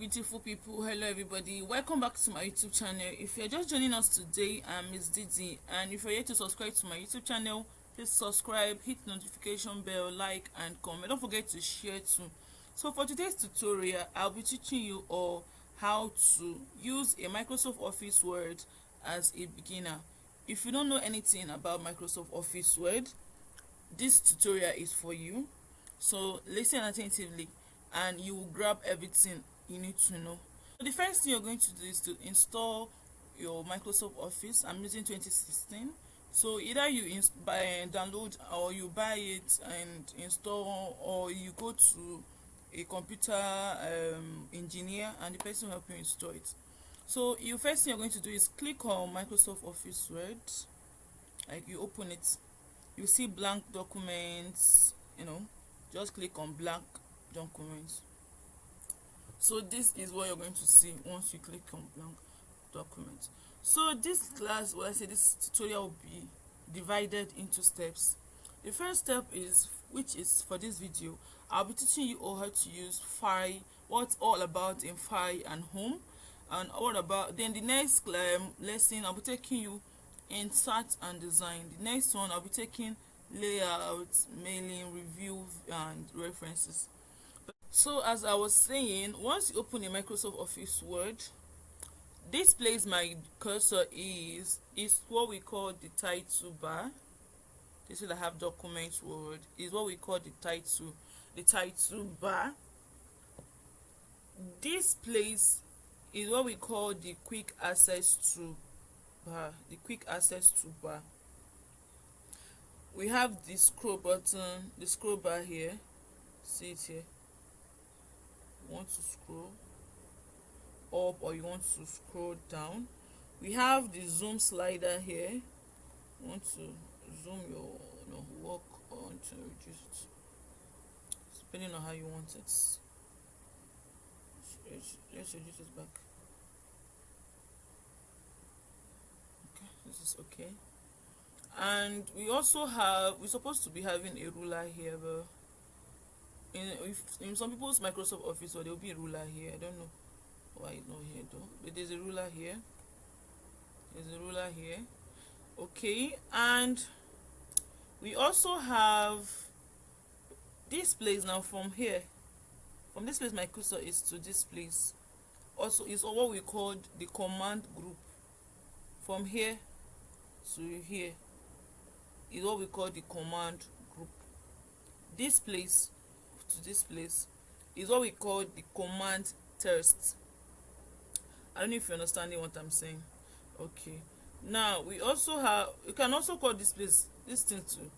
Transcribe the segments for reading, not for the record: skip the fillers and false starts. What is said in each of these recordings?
beautiful people. Hello everybody, welcome back to my YouTube channel. If you're just joining us today, I'm Miss Didi, and if you're yet to subscribe to my YouTube channel, please subscribe, hit notification bell, like and comment. Don't forget to share too. So for today's tutorial, I'll be teaching you all how to use a Microsoft Office Word as a beginner. If you don't know anything about Microsoft Office Word, this tutorial is for you. So listen attentively and you will grab everything you need to know. So the first thing you're going to do is to install your Microsoft Office. I'm using 2016. So either you download or you buy it and install, or you go to a computer engineer and the person will help you install it. So your first thing you're going to do is click on Microsoft Office Word. Like, you open it, you see blank documents, just click on blank documents. So this is what you're going to see once you click on blank documents. So this class, this tutorial will be divided into steps. The first step is, which is for this video, I'll be teaching you all how to use file, what's all about in file and home, and all about. Then the next lesson, I'll be taking you insert and design. The next one, I'll be taking layout, mailing, review and references. So as I was saying, once you open a Microsoft Office Word, this place my cursor is what we call the title bar. This is I have Documents Word, is what we call the title bar. This place is what we call the quick access to bar. We have the scroll button, the scroll bar here. See it here. You want to scroll up or you want to scroll down. We have the zoom slider here. You want to zoom your work or want to reduce it, depending on how you want it. Let's reduce it back. Okay, this is okay. And we're supposed to be having a ruler here, but in some people's Microsoft Office, or there will be a ruler here. I don't know why it's not here though, but there's a ruler here. Okay, and we also have this place. Now from this place my cursor is to this place, also is what we call the command group. From here to here is what we call the command group. This place to this place is what we call the command text. I don't know if you're understanding what I'm saying. Okay, now we also have, you can also call this place, this thing too, you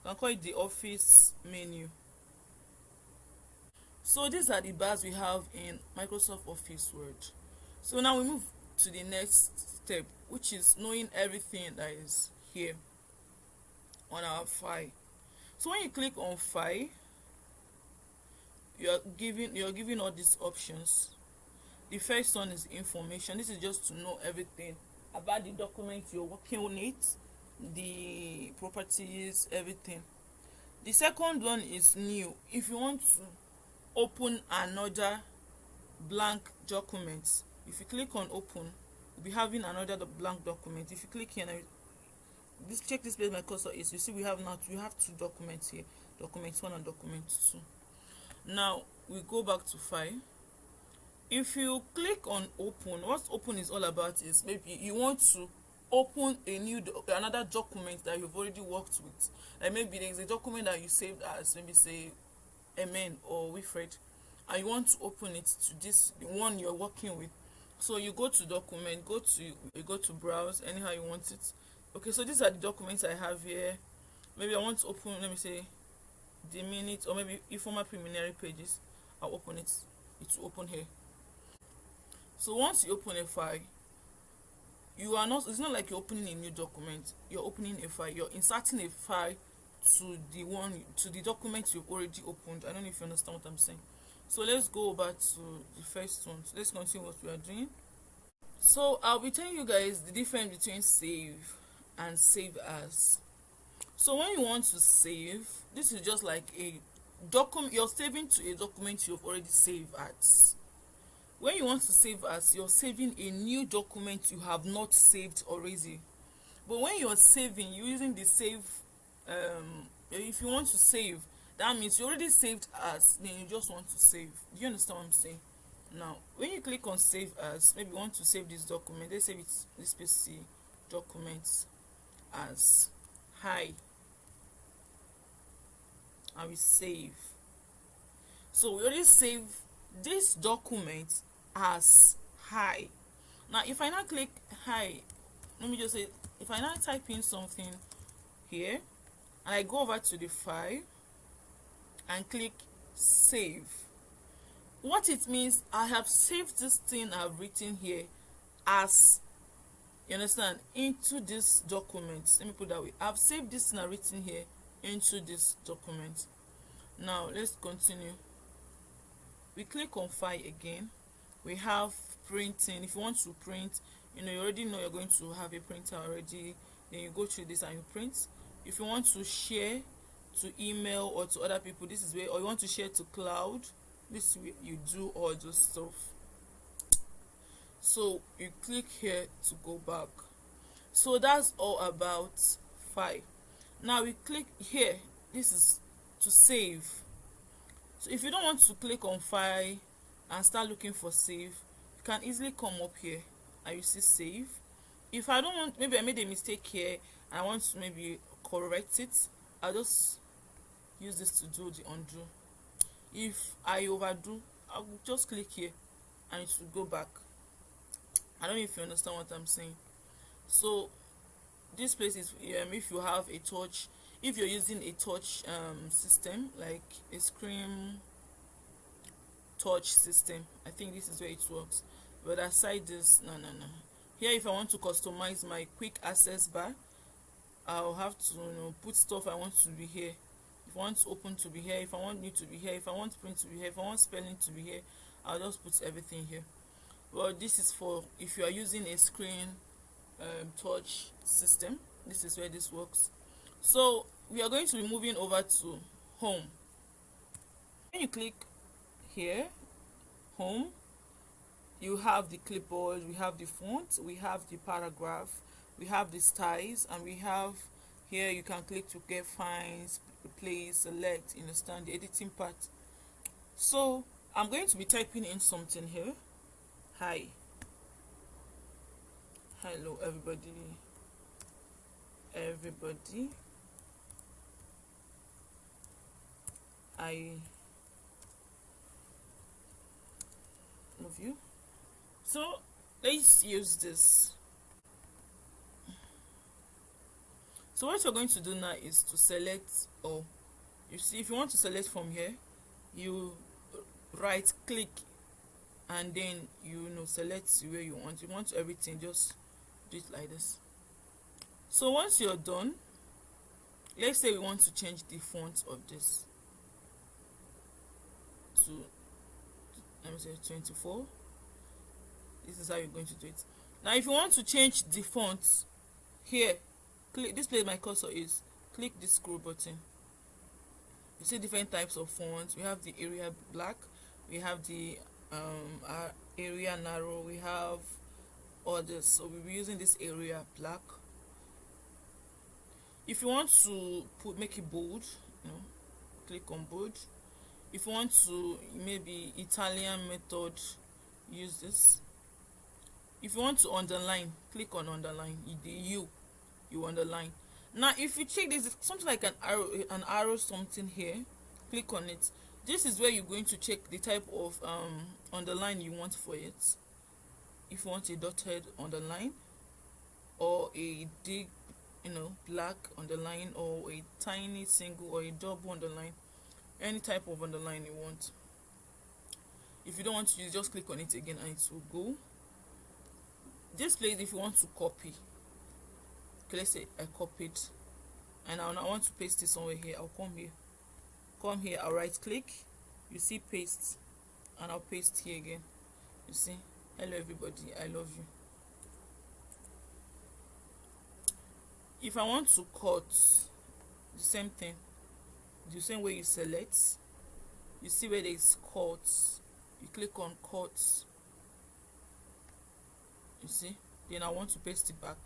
can call it the office menu. So these are the bars we have in Microsoft Office Word. So now we move to the next step, which is knowing everything that is here on our file. So when you click on file, you're given all these options. The first one is information. This is just to know everything about the document you're working on, the properties, everything. The second one is new. If you want to open another blank document, if you click on open, you'll be having another blank document. If you click here, check this place my cursor is, you see we have two documents here, document 1 and document 2. Now we go back to file. If you click on open, what open is all about is, maybe you want to open another document that you've already worked with. Like maybe there's a document that you saved as, maybe say MN or Wilfred, and you want to open it to the one you're working with. So you go to document, you go to browse, anyhow you want it. Okay, so these are the documents I have here. Maybe I want to open, let me say the minute, or maybe informal preliminary pages. I'll open it. It will open here. So once you open a file, it's not like you're opening a new document. You're opening a file. You're inserting a file to the document you've already opened. I don't know if you understand what I'm saying. So let's go back to the first one. So let's continue what we are doing. So I'll be telling you guys the difference between save and save as. So when you want to save, this is just like a document. You're saving to a document you've already saved as. when you want to save as, you're saving a new document you have not saved already. But when you're saving, you're using the save, if you want to save, that means you already saved as, then you just want to save. Do you understand what I'm saying? Now when you click on save as, maybe you want to save this document, let's save it, this PC document as hi, and we save. So we already save this document as hi. Now if I now click hi, let me just say, if I now type in something here and I go over to the file and click save, what it means, I have saved this thing I've written here as, you understand, into this document. Let me put that way. I've saved this thing I've written here into this document. Now let's continue. We click on file again. We have printing. If you want to print, you already know you're going to have a printer already, then you go through this and you print. If you want to share to email or to other people, this is where, or you want to share to cloud, this is where you do all those stuff. So you click here to go back. So that's all about file. Now we click here, this is to save. So if you don't want to click on file and start looking for save, you can easily come up here and you see save. If I don't want, maybe I made a mistake here and I want to maybe correct it, I'll just use this to do the undo. If I overdo, I'll just click here and it will go back. I don't know if you understand what I'm saying. So this place is, if you have a touch, if you're using a touch system, like a screen touch system, I think this is where it works. But aside this, no. Here, if I want to customize my quick access bar, I'll have to put stuff I want to be here. If I want open to be here, if I want new to be here, if I want print to be here, if I want spelling to be here, I'll just put everything here. Well, this is for if you are using a screen touch system. This is where this works. So we are going to be moving over to home. When you click here, home, you have the clipboard, we have the font, we have the paragraph, we have the styles, and we have here you can click to get finds, replace, select, understand the editing part. So I'm going to be typing in something here. Hi, hello everybody, I love you. So let's use this. So what you're going to do now is to select, or you see, if you want to select from here, you right click and then select where you want everything, just do it like this. So once you're done, let's say we want to change the font of this to, let me say 24. This is how you're going to do it. Now if you want to change the font, here, click this place my cursor is, click this scroll button. You see different types of fonts. We have the area black, we have the area narrow, we have all this. So we'll be using this area black. If you want to make it bold, click on bold. If you want to maybe Italian method, use this. If you want to underline, click on underline. The you underline. Now if you check this, something like an arrow something here, click on it. This is where you're going to check the type of underline you want for it. If you want a dotted underline, or a big black underline, or a tiny single, or a double underline, any type of underline you want. If you don't want to use, just click on it again and it will go. This place, if you want to copy, okay, let's say I copied and I want to paste it somewhere here, I'll come here, I'll right click, you see paste, and I'll paste here again. You see, hello everybody, I love you. If I want to cut, the same thing, the same way you select, you see where there is cut, you click on cut, You see, then I want to paste it back.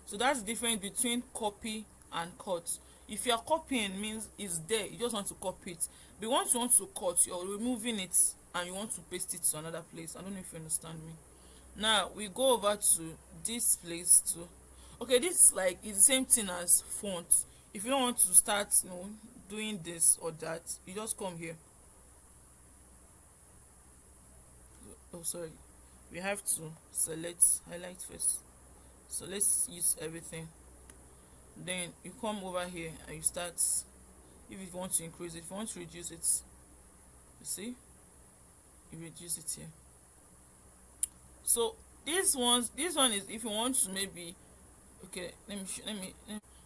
So that's the difference between copy and cut. If you are copying, means it's there, you just want to copy it. But once you want to cut, you're removing it and you want to paste it to another place. I don't know if you understand me. Now we go over to this place too. Okay, this like is the same thing as font. If you don't want to start, doing this or that, you just come here. Oh, sorry, we have to select highlight first. So let's use everything. Then you come over here and you start. If you want to increase it, if you want to reduce it, you see, you reduce it here. So this one is if you want to maybe, okay,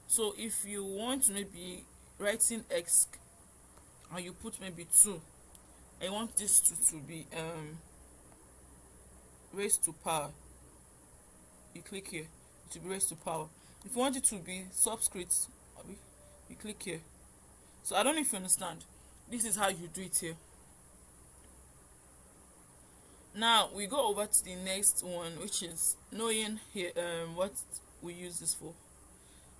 so if you want to maybe writing x and you put maybe 2, I want this to be raised to power, you click here, it will be raised to power. If you want it to be subscript, you click here. So I don't know if you understand. This is how you do it here. Now we go over to the next one, which is knowing here what we use this for.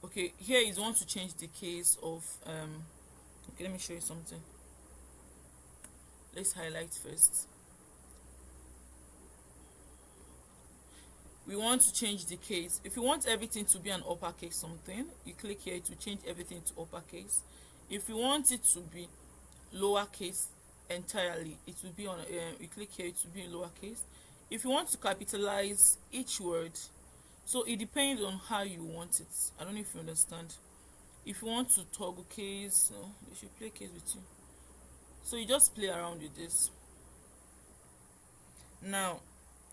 Okay, here is want to change the case of okay, let me show you something. Let's highlight first. We want to change the case. If you want everything to be an uppercase something, you click here to change everything to uppercase. If you want it to be lowercase entirely, it will be on you click here, it will be in lowercase. If you want to capitalize each word, so it depends on how you want it. I don't know if you understand. If you want to toggle case, no, they should play case with you. So you just play around with this. Now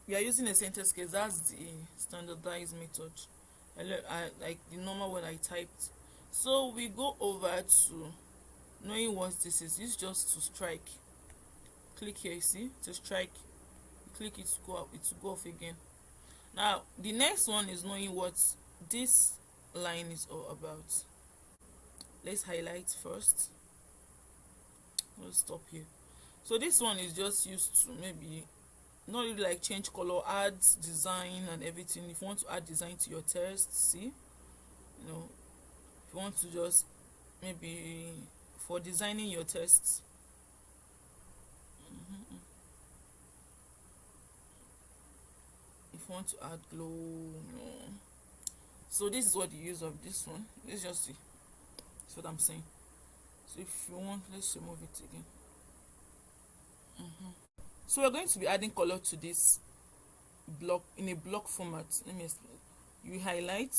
we are using a sentence case. That's the standardized method. I like the normal one I typed. So we go over to knowing what this is. This is just to strike. Click here, you see, to strike. You click it to go up, it will go off again. Now the next one is knowing what this line is all about. Let's highlight first. We'll stop here. So this one is just used to maybe not really like change color, add design and everything. If you want to add design to your text, see, if you want to just maybe for designing your text, if you want to add glow, so this is what the use of this one. Let's just see. That's what I'm saying. So if you want, let's remove it again. So we're going to be adding color to this block in a block format. Let me explain. You highlight,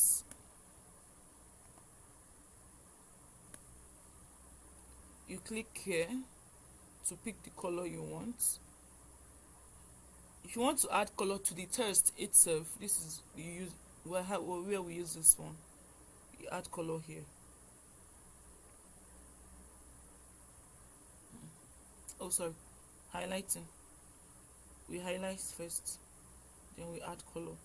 you click here to pick the color you want. If you want to add color to the text itself, this is you use where we use this one. You add color here. Oh, sorry, highlighting. We highlight first, then we add color.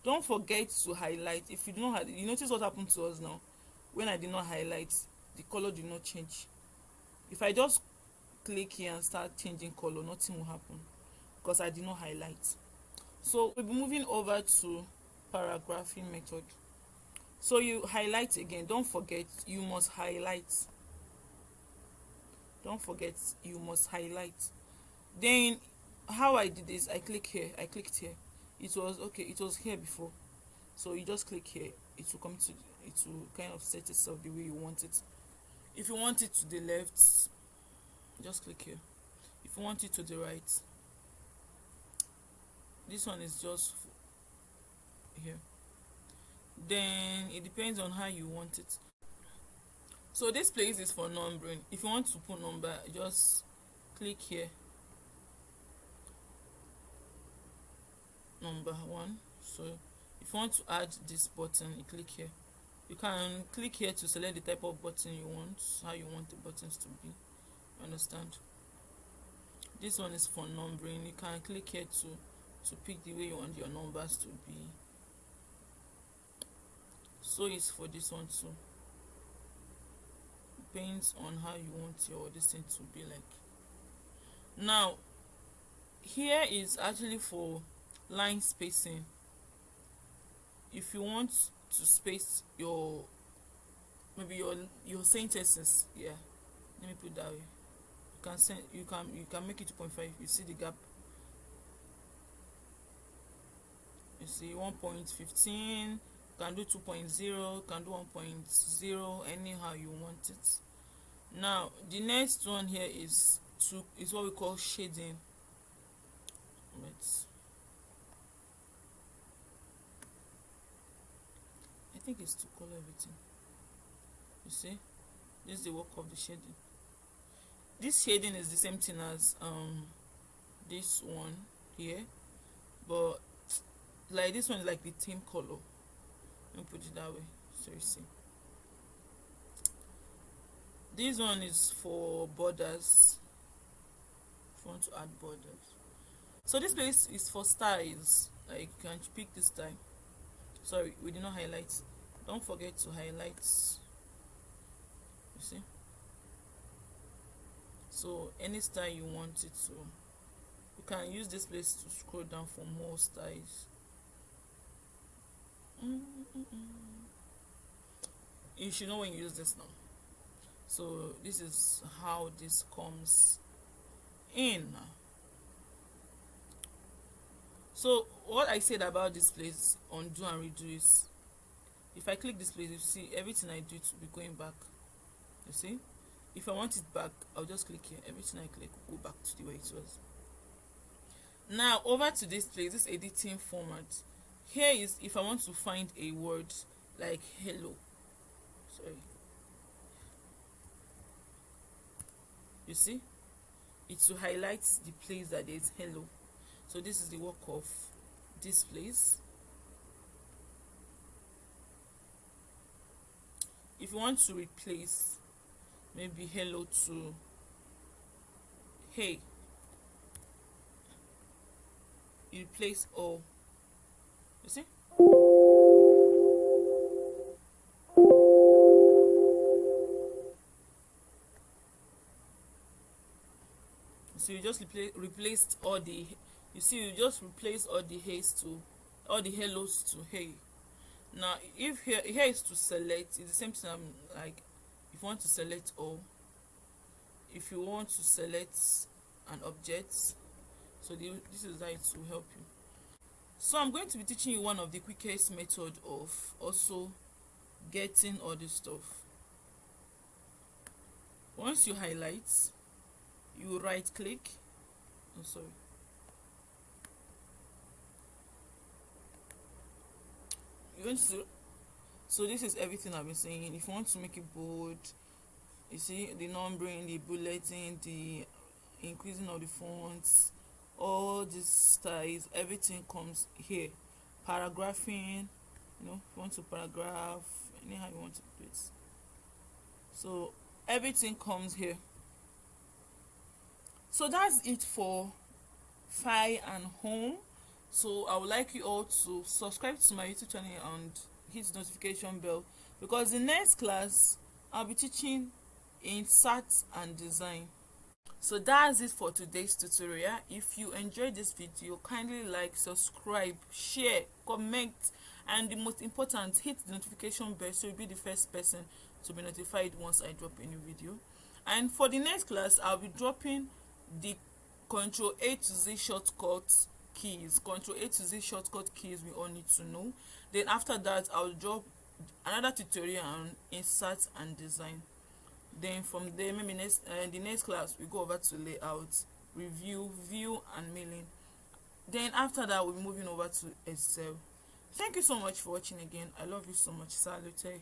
Don't forget to highlight. If you do not, you notice what happened to us now. When I did not highlight, the color did not change. If I just click here and start changing color, nothing will happen because I did not highlight. So we'll be moving over to paragraphing method. So you highlight again. Don't forget, you must highlight. Don't forget, you must highlight. Then how I did this, I clicked here. It was okay, it was here before, so you just click here, it will come to, it will kind of set itself the way you want it. If you want it to the left, just click here. If you want it to the right, this one is just here. Then it depends on how you want it. So this place is for numbering. If you want to put number, just click here, number 1. So if you want to add this button, you click here. You can click here to select the type of button you want, how you want the buttons to be. Understand? This one is for numbering. You can click here to pick the way you want your numbers to be. So it's for this one too. Depends on how you want your this thing to be like. Now Here is actually for line spacing. If you want to space your, maybe your sentences, yeah, let me put it that way. You can make it 2.5. You see the gap, you see 1.15, you can do 2.0, you can do 1.0, anyhow you want it. Now the next one here is what we call shading. I think it's to color everything. You see, this is the work of the shading. This shading is the same thing as this one here, but like this one is like the theme color. Let me put it that way so you see. This one is for borders, if you want to add borders. So this place is for styles, like you can pick this style. Sorry, we did not highlight. Don't forget to highlight. You see, so any style you want it to, you can use this place to scroll down for more styles. You should know when you use this now. So this is how this comes in. So what I said about this place, undo and redo, is if I click this place, you see everything I do to be going back. You see, if I want it back, I'll just click here. Everything I click will go back to the way it was. Now over to this place, this editing format. Here is if I want to find a word like hello. Sorry. You see, it's to highlight the place that there is hello. So this is the work of this place. If you want to replace maybe hello to hey, you replace all. You see, so you just replaced all the, you see, you just replace all the hays to all the hellos to hey. Now if here is to select, it's the same thing. Like if you want to select all, if you want to select an object, so this is how it will help you. So I'm going to be teaching you one of the quickest method of also getting all this stuff. Once you highlight, you right click, you're going to, so this is everything I've been saying. If you want to make it bold, you see the numbering, the bulleting, the increasing of the fonts, all these styles, everything comes here. Paragraphing, if you want to paragraph, anyhow you want to do it. So everything comes here. So that's it for Fi and Home. So I would like you all to subscribe to my YouTube channel and hit the notification bell, because the next class I'll be teaching insert and design. So that's it for today's tutorial. If you enjoyed this video, kindly like, subscribe, share, comment, and the most important, hit the notification bell so you'll be the first person to be notified once I drop a new video. And for the next class, I'll be dropping the Ctrl A to Z shortcut keys. Ctrl A to Z shortcut keys we all need to know. Then after that, I'll drop another tutorial on insert and design. Then from there, maybe the next class we go over to layout, review, view, and mailing. Then after that, we'll be moving over to Excel. Thank you so much for watching again. I love you so much. Salute.